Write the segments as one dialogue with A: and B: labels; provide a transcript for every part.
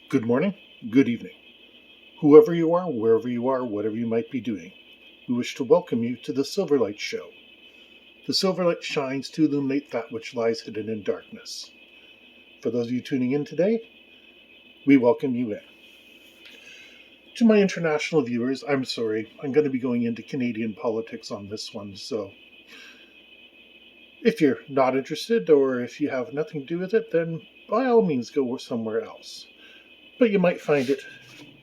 A: Good morning, good evening. Whoever you are, wherever you are, whatever you might be doing, we wish to welcome you to the Silverlight Show. The Silverlight shines to illuminate that which lies hidden in darkness. For those of you tuning in today, we welcome you in. To my international viewers, I'm sorry, I'm going to be going into Canadian politics on this one, so if you're not interested or if you have nothing to do with it, then by all means go somewhere else. But you might find it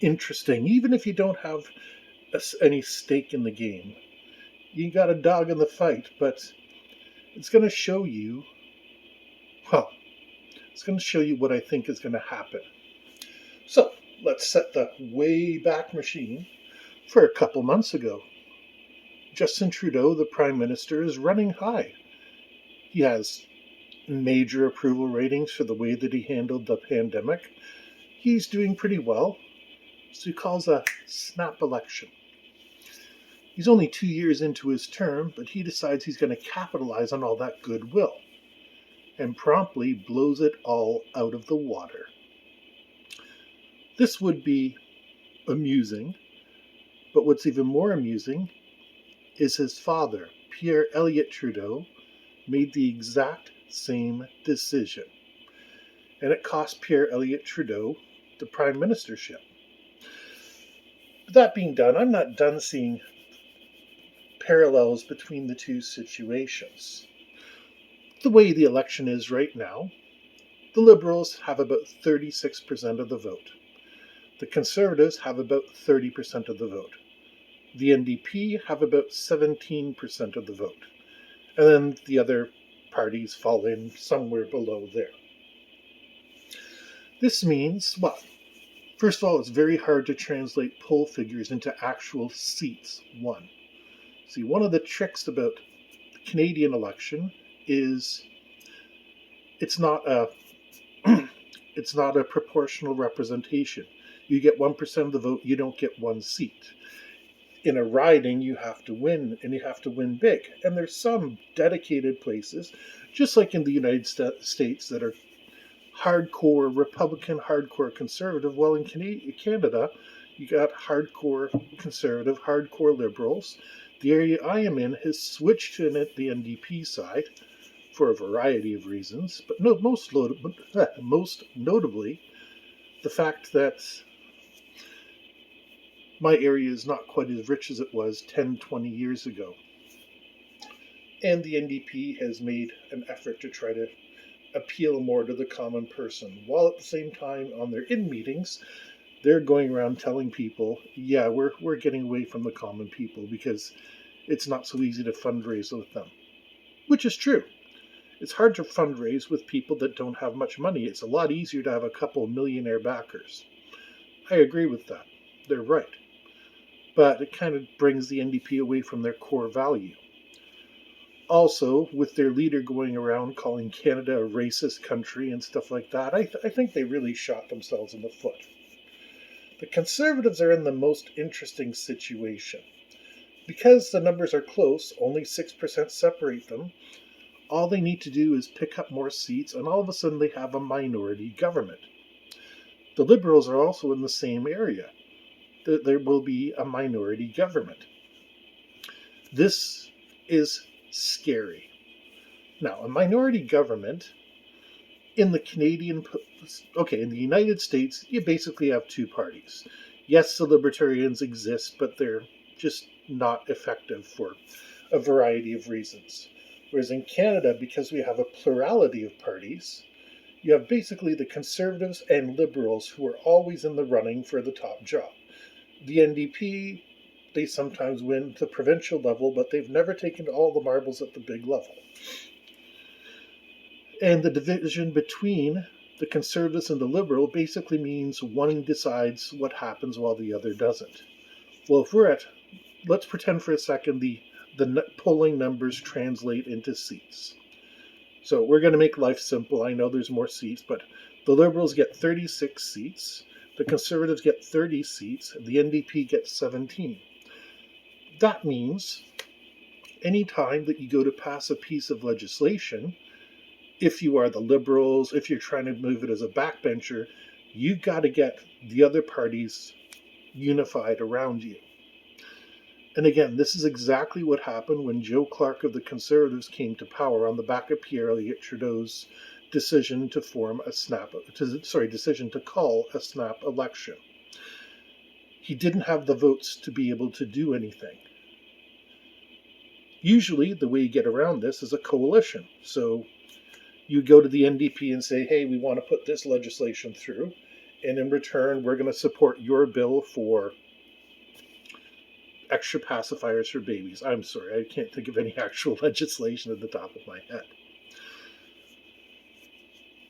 A: interesting, even if you don't have any stake in the game. You got a dog in the fight, but it's going to show you, well, it's going to show you what I think is going to happen. So let's set the way back machine for a couple months ago. Justin Trudeau, the Prime Minister, is running high. He has major approval ratings for the way that he handled the pandemic. He's doing pretty well, so he calls a snap election. He's only 2 years into his term, but he decides he's going to capitalize on all that goodwill and promptly blows it all out of the water. This would be amusing, but what's even more amusing is his father, Pierre Elliott Trudeau, made the exact same decision. And it cost Pierre Elliott Trudeau the prime ministership. That being done, I'm not done seeing parallels between the two situations. The way the election is right now, the Liberals have about 36% of the vote. The Conservatives have about 30% of the vote. The NDP have about 17% of the vote. And then the other parties fall in somewhere below there. This means, well, first of all, it's very hard to translate poll figures into actual seats won. See, one of the tricks about the Canadian election is it's not a proportional representation. You get 1% of the vote, you don't get one seat. In a riding, you have to win, and you have to win big. And there's some dedicated places, just like in the United States, that are hardcore Republican, hardcore conservative. Well, in Canada, you got hardcore conservative, hardcore liberals. The area I am in has switched to the NDP side for a variety of reasons, but most notably the fact that my area is not quite as rich as it was 10, 20 years ago. And the NDP has made an effort to try to appeal more to the common person, while at the same time on their meetings, they're going around telling people, yeah, we're getting away from the common people because it's not so easy to fundraise with them. Which is true. It's hard to fundraise with people that don't have much money. It's a lot easier to have a couple millionaire backers. I agree with that. They're right. But it kind of brings the NDP away from their core value. Also, with their leader going around calling Canada a racist country and stuff like that, I think they really shot themselves in the foot. The Conservatives are in the most interesting situation. Because the numbers are close, only 6% separate them, all they need to do is pick up more seats, and all of a sudden they have a minority government. The Liberals are also in the same area. There will be a minority government. This is scary. Now, a minority government in the in the United States, you basically have two parties. Yes, the Libertarians exist, but they're just not effective for a variety of reasons. Whereas in Canada, because we have a plurality of parties, you have basically the Conservatives and Liberals who are always in the running for the top job. The NDP, they sometimes win at the provincial level, but they've never taken all the marbles at the big level. And the division between the Conservatives and the Liberal basically means one decides what happens while the other doesn't. Well, let's pretend for a second the polling numbers translate into seats. So we're going to make life simple. I know there's more seats, but the Liberals get 36 seats. The Conservatives get 30 seats. The NDP gets 17. That means any time that you go to pass a piece of legislation, if you are the Liberals, if you're trying to move it as a backbencher, you've got to get the other parties unified around you. And again, this is exactly what happened when Joe Clark of the Conservatives came to power on the back of Pierre Elliott Trudeau's decision to decision to call a snap election. He didn't have the votes to be able to do anything. Usually, the way you get around this is a coalition. So you go to the NDP and say, hey, we want to put this legislation through, and in return, we're going to support your bill for extra pacifiers for babies. I'm sorry, I can't think of any actual legislation at the top of my head.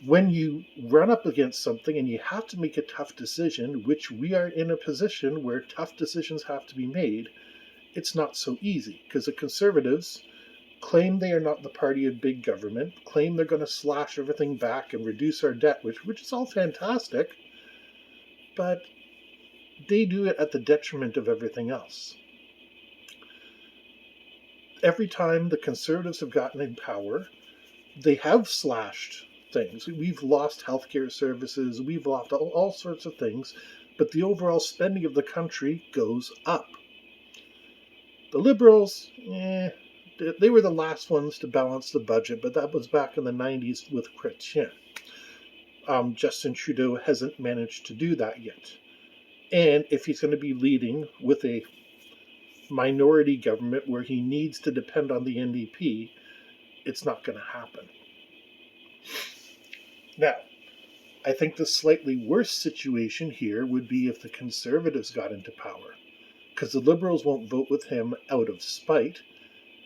A: When you run up against something and you have to make a tough decision, which we are in a position where tough decisions have to be made, it's not so easy, because the Conservatives claim they are not the party of big government, claim they're going to slash everything back and reduce our debt, which is all fantastic, but they do it at the detriment of everything else. Every time the Conservatives have gotten in power, they have slashed things. We've lost healthcare services, we've lost all sorts of things, but the overall spending of the country goes up. The Liberals, they were the last ones to balance the budget, but that was back in the 90s with Chrétien. Justin Trudeau hasn't managed to do that yet. And if he's going to be leading with a minority government where he needs to depend on the NDP, it's not going to happen. Now, I think the slightly worse situation here would be if the Conservatives got into power, because the Liberals won't vote with him out of spite,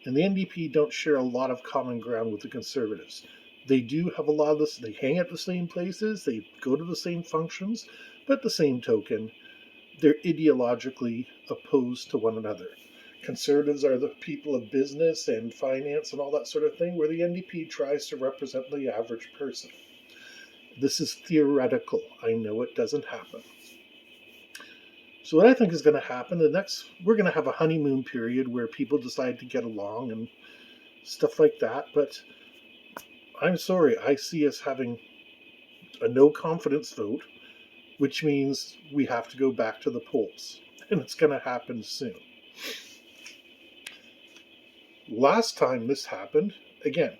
A: and the NDP don't share a lot of common ground with the Conservatives. They do have a lot of this, they hang at the same places, they go to the same functions, but at the same token, they're ideologically opposed to one another. Conservatives are the people of business and finance and all that sort of thing, where the NDP tries to represent the average person. This is theoretical. I know it doesn't happen. So what I think is going to happen, we're going to have a honeymoon period where people decide to get along and stuff like that, but I'm sorry, I see us having a no confidence vote, which means we have to go back to the polls, and it's going to happen soon. Last time this happened, again,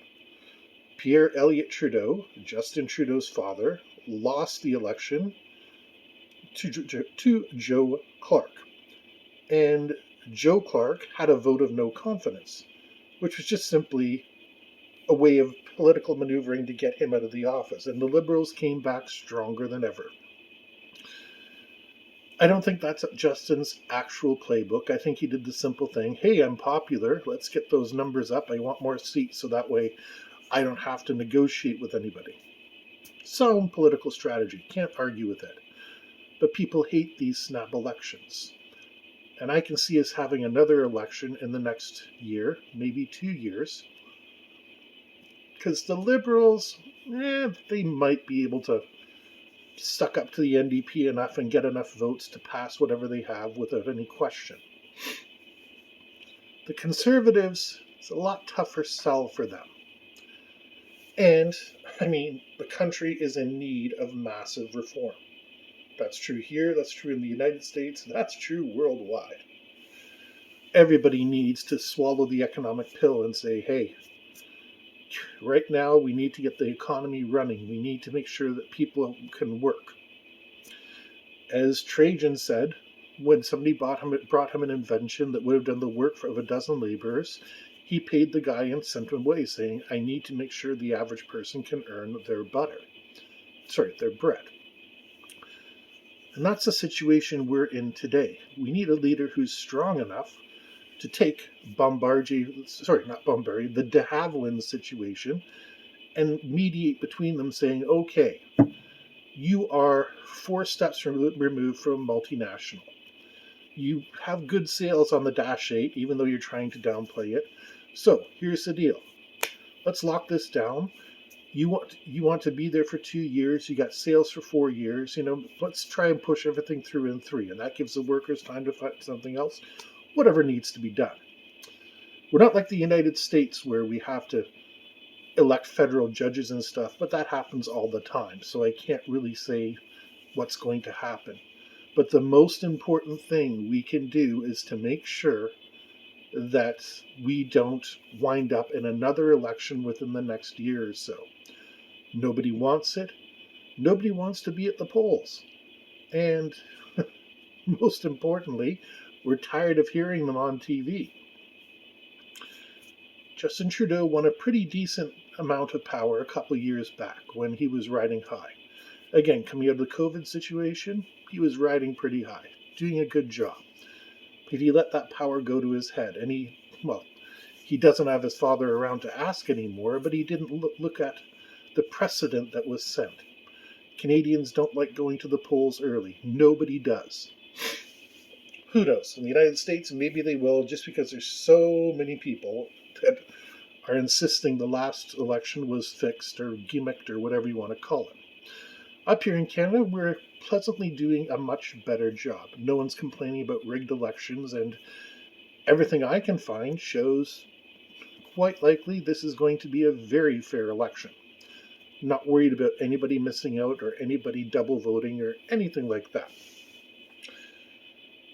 A: Pierre Elliott Trudeau, Justin Trudeau's father, lost the election to Joe Clark. And Joe Clark had a vote of no confidence, which was just simply a way of political maneuvering to get him out of the office. And the Liberals came back stronger than ever. I don't think that's Justin's actual playbook. I think he did the simple thing. Hey, I'm popular. Let's get those numbers up. I want more seats so that way I don't have to negotiate with anybody. Sound political strategy. Can't argue with it. But people hate these snap elections. And I can see us having another election in the next year, maybe 2 years. Because the Liberals, they might be able to suck up to the NDP enough and get enough votes to pass whatever they have without any question. The Conservatives, it's a lot tougher sell for them. And, the country is in need of massive reform. That's true here, that's true in the United States, that's true worldwide. Everybody needs to swallow the economic pill and say, hey, right now we need to get the economy running. We need to make sure that people can work. As Trajan said, when somebody brought him an invention that would have done the work of a dozen laborers, he paid the guy and sent him away, saying, I need to make sure the average person can earn their bread. And that's the situation we're in today. We need a leader who's strong enough to take the de Havilland situation and mediate between them, saying, okay, you are 4 steps removed from multinational. You have good sales on the Dash 8, even though you're trying to downplay it. So here's the deal. Let's lock this down. You want to be there for 2 years. You got sales for 4 years. Let's try and push everything through in 3. And that gives the workers time to find something else. Whatever needs to be done. We're not like the United States where we have to elect federal judges and stuff, but that happens all the time. So I can't really say what's going to happen. But the most important thing we can do is to make sure that we don't wind up in another election within the next year or so. Nobody wants it. Nobody wants to be at the polls. And most importantly, we're tired of hearing them on TV. Justin Trudeau won a pretty decent amount of power a couple years back when he was riding high. Again, coming out of the COVID situation, he was riding pretty high, doing a good job. But he let that power go to his head, and he doesn't have his father around to ask anymore, but he didn't look at the precedent that was set. Canadians don't like going to the polls early. Nobody does. Who knows? In the United States, maybe they will, just because there's so many people that are insisting the last election was fixed or gimmicked or whatever you want to call it. Up here in Canada, we're pleasantly doing a much better job. No one's complaining about rigged elections, and everything I can find shows quite likely this is going to be a very fair election. Not worried about anybody missing out or anybody double voting or anything like that.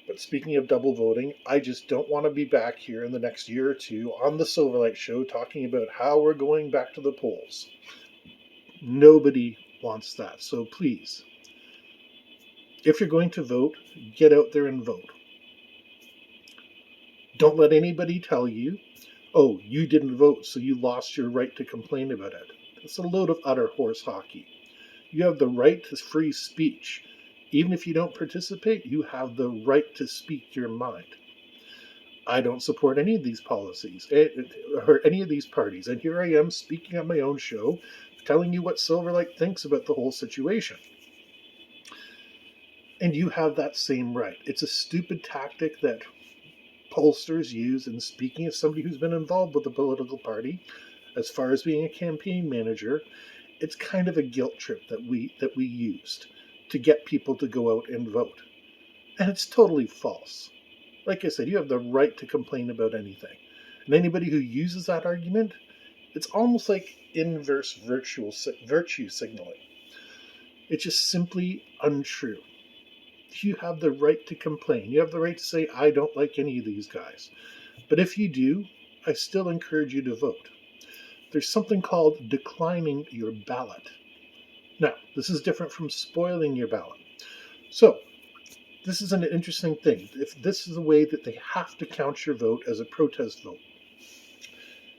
A: But speaking of double voting, I just don't want to be back here in the next year or two on the Silverlight Show talking about how we're going back to the polls. Nobody wants that. So please, if you're going to vote, get out there and vote. Don't let anybody tell you, oh, you didn't vote, so you lost your right to complain about it. It's a load of utter horse hockey. You have the right to free speech. Even if you don't participate, you have the right to speak your mind. I don't support any of these policies or any of these parties, and here I am speaking on my own show, telling you what Silverlight thinks about the whole situation. And you have that same right. It's a stupid tactic that pollsters use, and speaking as somebody who's been involved with a political party, as far as being a campaign manager, it's kind of a guilt trip that we used to get people to go out and vote. And it's totally false. Like I said, you have the right to complain about anything. And anybody who uses that argument, it's almost like inverse virtue signaling. It's just simply untrue. You have the right to complain. You have the right to say, I don't like any of these guys. But if you do, I still encourage you to vote. There's something called declining your ballot. Now, this is different from spoiling your ballot. So, this is an interesting thing. If this is the way that they have to count your vote as a protest vote,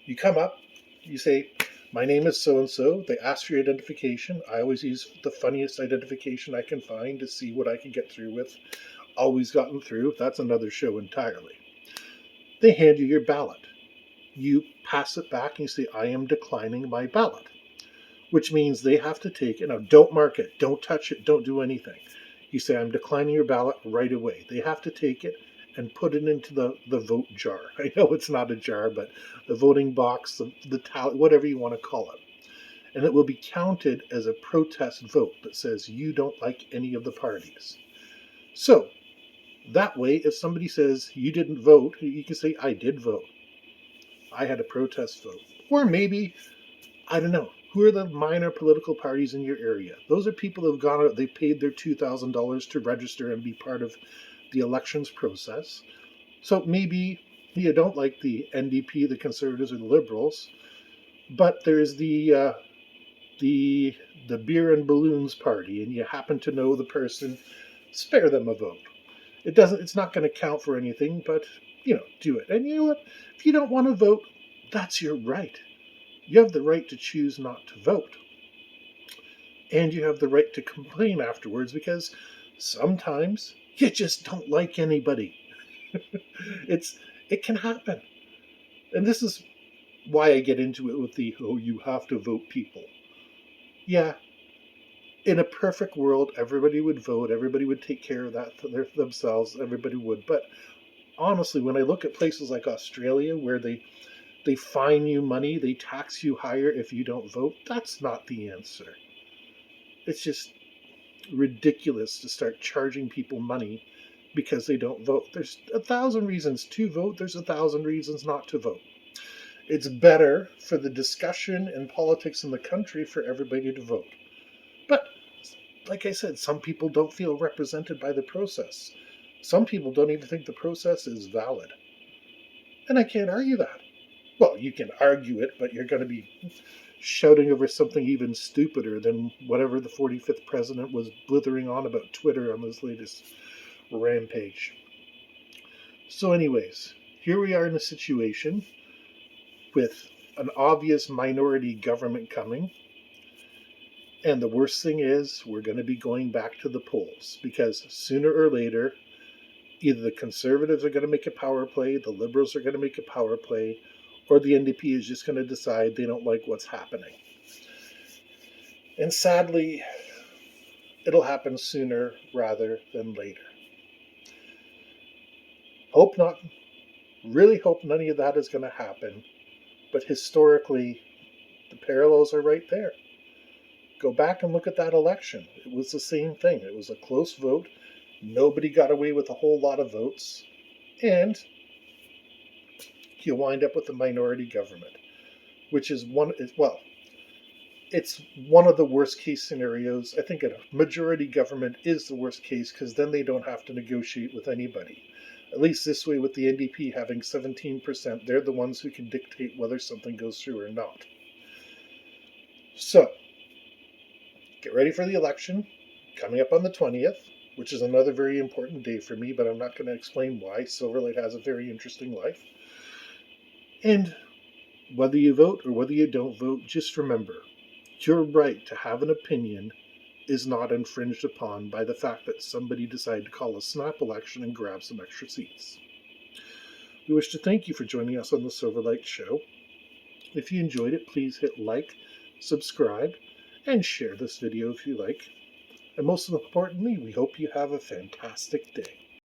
A: you come up, you say, my name is so-and-so. They ask for your identification. I always use the funniest identification I can find to see what I can get through with. Always gotten through. That's another show entirely. They hand you your ballot. You pass it back and you say, I am declining my ballot, which means they have to take it. Now, don't mark it. Don't touch it. Don't do anything. You say, I'm declining your ballot right away. They have to take it and put it into the vote jar. I know it's not a jar, but the voting box, the tally, whatever you want to call it. And it will be counted as a protest vote that says you don't like any of the parties. So that way, if somebody says you didn't vote, you can say, I did vote. I had a protest vote. Or maybe, I don't know, who are the minor political parties in your area? Those are people who have gone out, they paid their $2,000 to register and be part of the elections process. So maybe you don't like the NDP, the Conservatives, or the Liberals, but there's the beer and balloons party, and you happen to know the person. Spare them a vote. It's not going to count for anything, but do it. And you know what? If you don't want to vote, that's your right. You have the right to choose not to vote. And you have the right to complain afterwards, because sometimes you just don't like anybody. It can happen. And this is why I get into it with the, you have to vote people. Yeah, in a perfect world, everybody would vote. Everybody would take care of that themselves. Everybody would. But honestly, when I look at places like Australia, where they fine you money, they tax you higher if you don't vote, that's not the answer. It's just ridiculous to start charging people money because they don't vote. There's 1,000 reasons to vote. There's 1,000 reasons not to vote. It's better for the discussion and politics in the country for everybody to vote. But like I said, some people don't feel represented by the process. Some people don't even think the process is valid. And I can't argue that. Well, you can argue it, but you're going to be shouting over something even stupider than whatever the 45th president was blithering on about Twitter on his latest rampage. So, anyways, here we are in a situation with an obvious minority government coming. And the worst thing is, we're going to be going back to the polls because sooner or later, either the Conservatives are going to make a power play, the Liberals are going to make a power play, or the NDP is just going to decide they don't like what's happening. And sadly, it'll happen sooner rather than later. Really hope none of that is going to happen. But historically, the parallels are right there. Go back and look at that election. It was the same thing. It was a close vote. Nobody got away with a whole lot of votes. And you wind up with a minority government, which is it's one of the worst case scenarios. I think a majority government is the worst case because then they don't have to negotiate with anybody. At least this way, with the NDP having 17%, they're the ones who can dictate whether something goes through or not. So, get ready for the election coming up on the 20th, which is another very important day for me, but I'm not going to explain why. Silverlight has a very interesting life. And whether you vote or whether you don't vote, just remember, your right to have an opinion is not infringed upon by the fact that somebody decided to call a snap election and grab some extra seats. We wish to thank you for joining us on the Silverlight Show. If you enjoyed it, please hit like, subscribe, and share this video if you like. And most importantly, we hope you have a fantastic day.